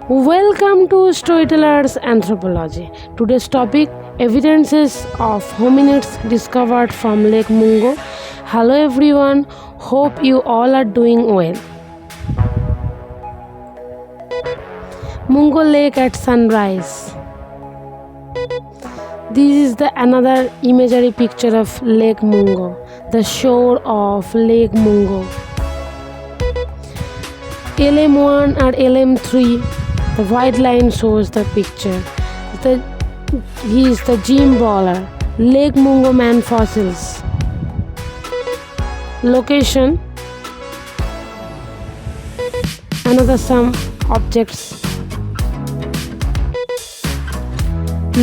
Welcome to Storyteller's Anthropology. Today's topic: evidences of hominids discovered from Lake Mungo. Hello everyone, hope you all are doing well. Mungo Lake at sunrise. This is another imagery picture of Lake Mungo, the shore of Lake Mungo. LM1 or LM3, the white line shows the picture. He is the gym baller. Lake Mungo man fossils. Location. Another some objects.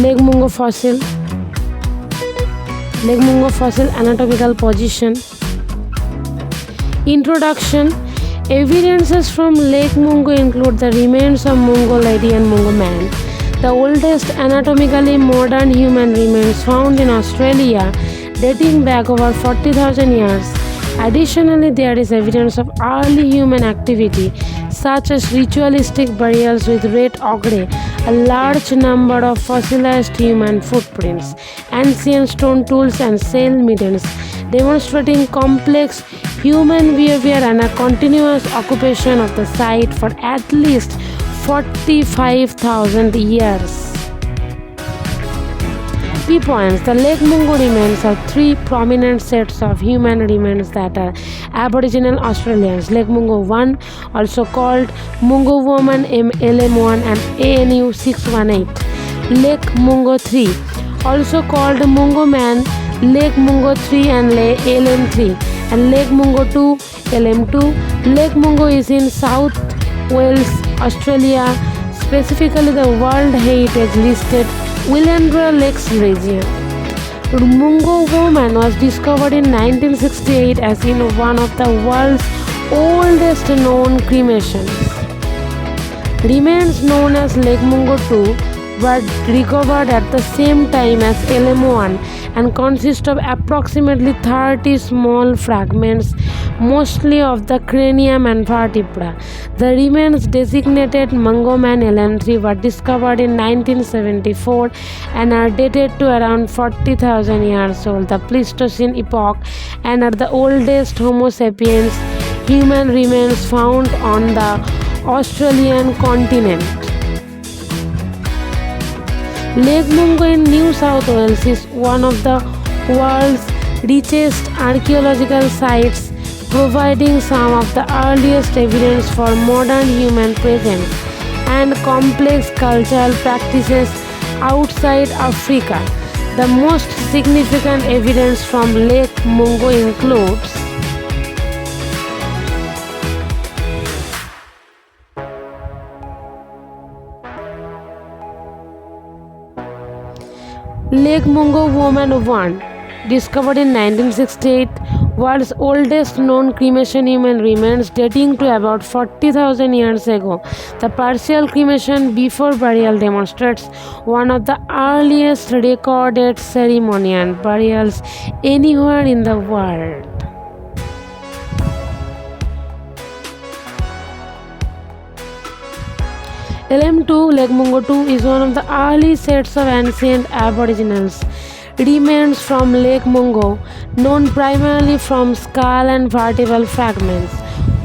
Lake Mungo fossil. Lake Mungo fossil anatomical position. Introduction. Evidences from Lake Mungo include the remains of Mungo lady and Mungo man, the oldest anatomically modern human remains found in Australia, dating back over 40,000 years. Additionally, there is evidence of early human activity, such as ritualistic burials with red ochre, a large number of fossilized human footprints, ancient stone tools, and cell middens, demonstrating complex human behavior and a continuous occupation of the site for at least 45,000 years. Key points: the Lake Mungo remains are three prominent sets of human remains that are Aboriginal Australians. Lake Mungo 1, also called Mungo woman LM1 and ANU 618. Lake Mungo 3, also called Mungo man, Lake Mungo 3 and LM3, and Lake Mungo 2, LM2. Lake Mungo is in South Wales, Australia, specifically the World Heritage listed Willandra Lakes region. Mungo woman was discovered in 1968 as in one of the world's oldest known cremations. Remains known as Lake Mungo 2 were recovered at the same time as LM1 and consist of approximately 30 small fragments, mostly of the cranium and vertebra. The remains designated Mungo man LM3 were discovered in 1974 and are dated to around 40,000 years old, the Pleistocene epoch, and are the oldest Homo sapiens human remains found on the Australian continent. Lake Mungo in New South Wales is one of the world's richest archaeological sites, providing some of the earliest evidence for modern human presence and complex cultural practices outside Africa. The most significant evidence from Lake Mungo includes Lake Mungo woman 1, discovered in 1968, world's oldest known cremation human remains dating to about 40,000 years ago. The partial cremation before burial demonstrates one of the earliest recorded ceremonial burials anywhere in the world. LM2, Lake Mungo 2, is one of the early sets of ancient Aboriginals remains from Lake Mungo, known primarily from skull and vertebral fragments.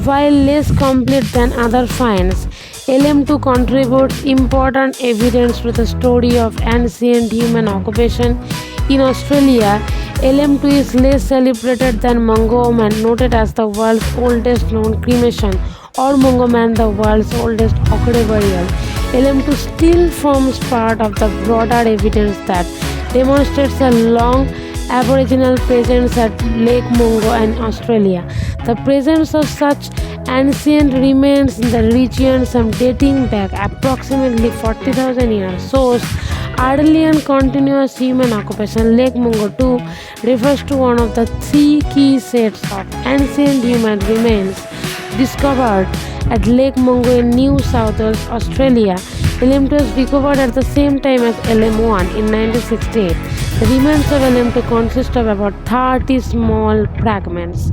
While less complete than other finds, LM2 contributes important evidence to the story of ancient human occupation in Australia. LM2 is less celebrated than Mungo woman, noted as the world's oldest known cremation, or Mungo man, the world's oldest ochre burial. LM2 still forms part of the broader evidence that demonstrates a long Aboriginal presence at Lake Mungo and Australia. The presence of such ancient remains in the region, some dating back approximately 40,000 years, shows early and continuous human occupation. Lake Mungo 2 refers to one of the three key sets of ancient human remains discovered at Lake Mungo in New South Wales, Australia. LM2 was recovered at the same time as LM1 in 1968. The remains of LM2 consist of about 30 small fragments,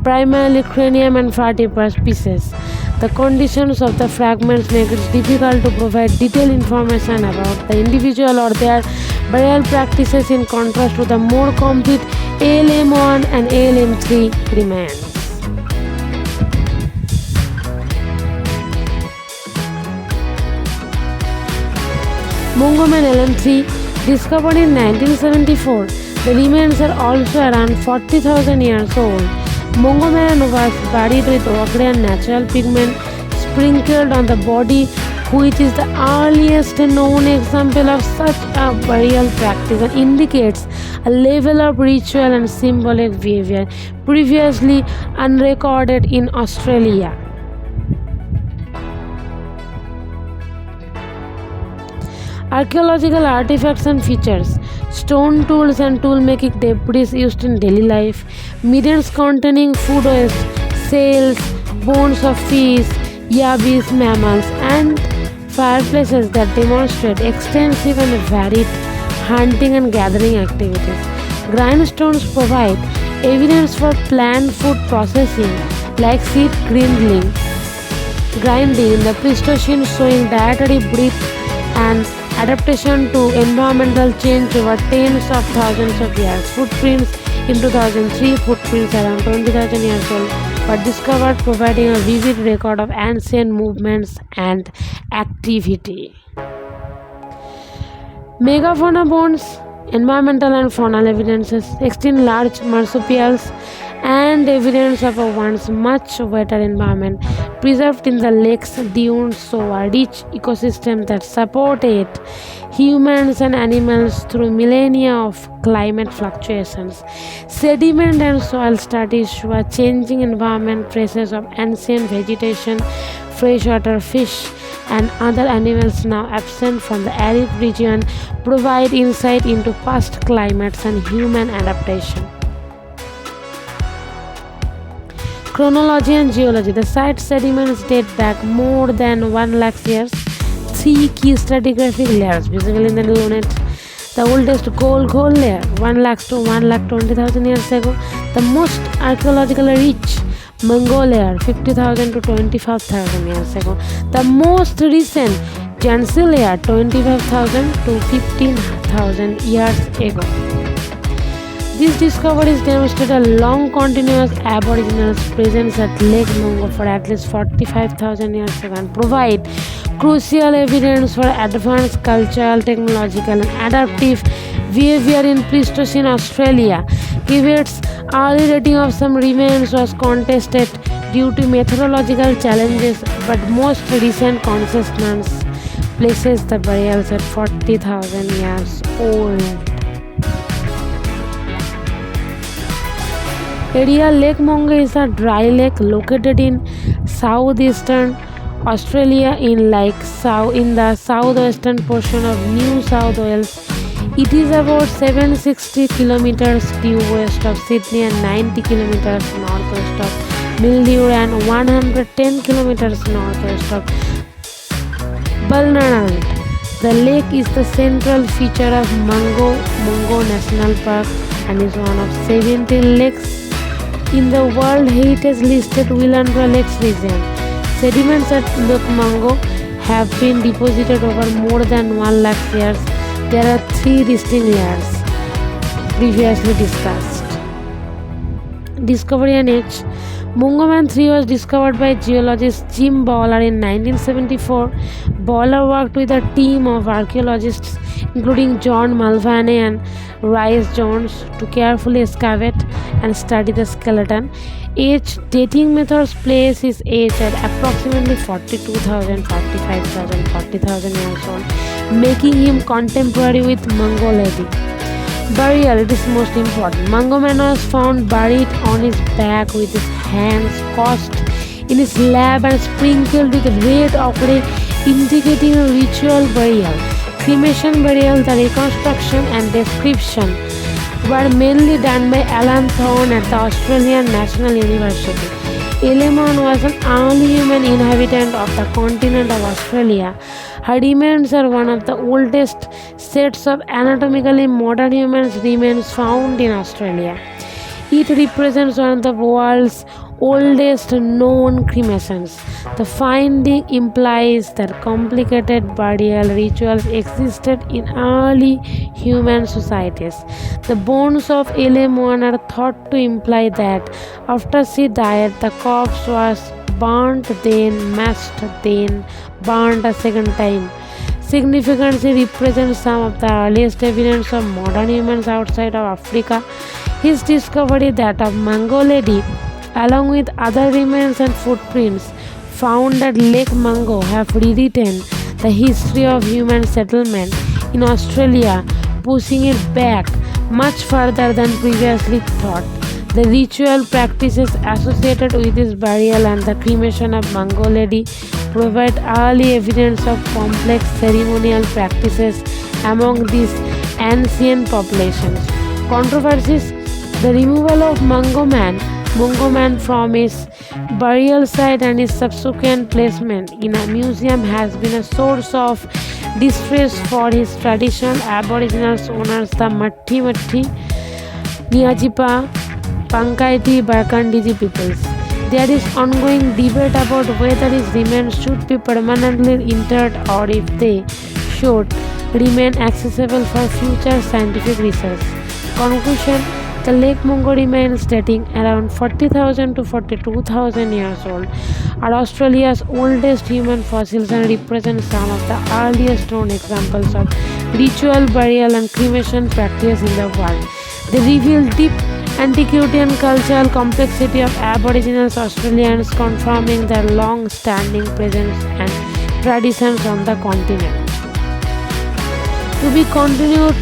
primarily cranium and vertebra pieces. The conditions of the fragments make it difficult to provide detailed information about the individual or their burial practices in contrast to the more complete ALM1 and ALM3 remains. Mungo man LM3, discovered in 1974, the remains are also around 40,000 years old. Mungo man was buried with ochre and natural pigment sprinkled on the body, which is the earliest known example of such a burial practice and indicates a level of ritual and symbolic behavior previously unrecorded in Australia. Archaeological artifacts and features: stone tools and tool-making debris used in daily life, middens containing food waste, shells, bones of fish, yabbies, mammals, and fireplaces that demonstrate extensive and varied hunting and gathering activities. Grindstones provide evidence for plant food processing like seed grinding in the Pleistocene, showing dietary breadth and adaptation to environmental change over tens of thousands of years. Footprints in 2003, footprints around 20,000 years old, were discovered, providing a vivid record of ancient movements and activity. Megafauna bones, environmental and faunal evidences, extinct large marsupials, and evidence of a once much wetter environment preserved in the lakes dunes show a rich ecosystem that supported humans and animals through millennia of climate fluctuations. Sediment and soil studies show a changing environment, traces of ancient vegetation, freshwater fish, and other animals now absent from the arid region provide insight into past climates and human adaptation. Chronology and geology. The site sediments date back more than 1 lakh years. 3 key stratigraphic layers visible in the lunate. The oldest coal layer 1 lakh to 1 lakh 20,000 years ago. The most archaeologically rich Mungo layer 50,000 to 25,000 years ago. The most recent Jansi layer 25,000 to 15,000 years ago. These discoveries demonstrate a long continuous Aboriginal presence at Lake Mungo for at least 45,000 years ago and provide crucial evidence for advanced cultural, technological, and adaptive behavior in Pleistocene Australia. Kivet's early dating of some remains was contested due to methodological challenges, but most recent consensus places the burials at 40,000 years old. Area Lake Mungo is a dry lake located in southeastern Australia in the southwestern portion of New South Wales. It is about 760 kilometers due west of Sydney and 90 kilometers northwest of Mildura and 110 kilometers northwest of Balnarant. The lake is the central feature of Mungo National Park and is one of 17 lakes in the World Heritage listed Willandra Lakes region. Sediments at Lake Mungo have been deposited over more than 1 lakh years. There are 3 distinct layers previously discussed. Discovery and age. Mungo Man 3 was discovered by geologist Jim Bowler in 1974. Bowler worked with a team of archaeologists including John Mulvaney and Rhys Jones to carefully excavate and study the skeleton. Age dating methods place his age at approximately 42,000, 45,000, 40,000 years old, making him contemporary with Mungo Lady. Burial, it is most important. Mungo Man was found buried on his back with his hands crossed in his lap and sprinkled with red ochre, indicating a ritual burial. Cremation burial, the reconstruction and description were mainly done by Alan Thorne at the Australian National University. Elamon was an early human inhabitant of the continent of Australia. Her remains are one of the oldest sets of anatomically modern human remains found in Australia. It represents one of the world's oldest known cremations. The finding implies that complicated burial rituals existed in early human societies. The bones of LM1 are thought to imply that after she died, the corpse was burnt, then mashed, then burnt a second time. Significantly represents some of the earliest evidence of modern humans outside of Africa. His discovery that of Mungo lady, along with other remains and footprints found at Lake Mungo, have rewritten the history of human settlement in Australia, pushing it back much further than previously thought. The ritual practices associated with his burial and the cremation of Mungo lady provide early evidence of complex ceremonial practices among these ancient populations. Controversies: the removal of Mungo man from his burial site and his subsequent placement in a museum has been a source of distress for his traditional Aboriginal owners, the Matti Nyajipa Pankaiti Barkandiji peoples. There is ongoing debate about whether his remains should be permanently interred or if they should remain accessible for future scientific research. Conclusion: the Lake Mungo remains dating around 40,000 to 42,000 years old are Australia's oldest human fossils and represent some of the earliest known examples of ritual burial and cremation practice in the world. They reveal deep antiquity and cultural complexity of Aboriginal Australians, confirming their long-standing presence and traditions on the continent. To be continued,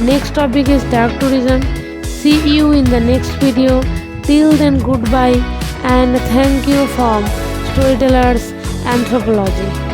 next topic is dark tourism. See you in the next video. Till then, goodbye and thank you from Storytellers Anthropology.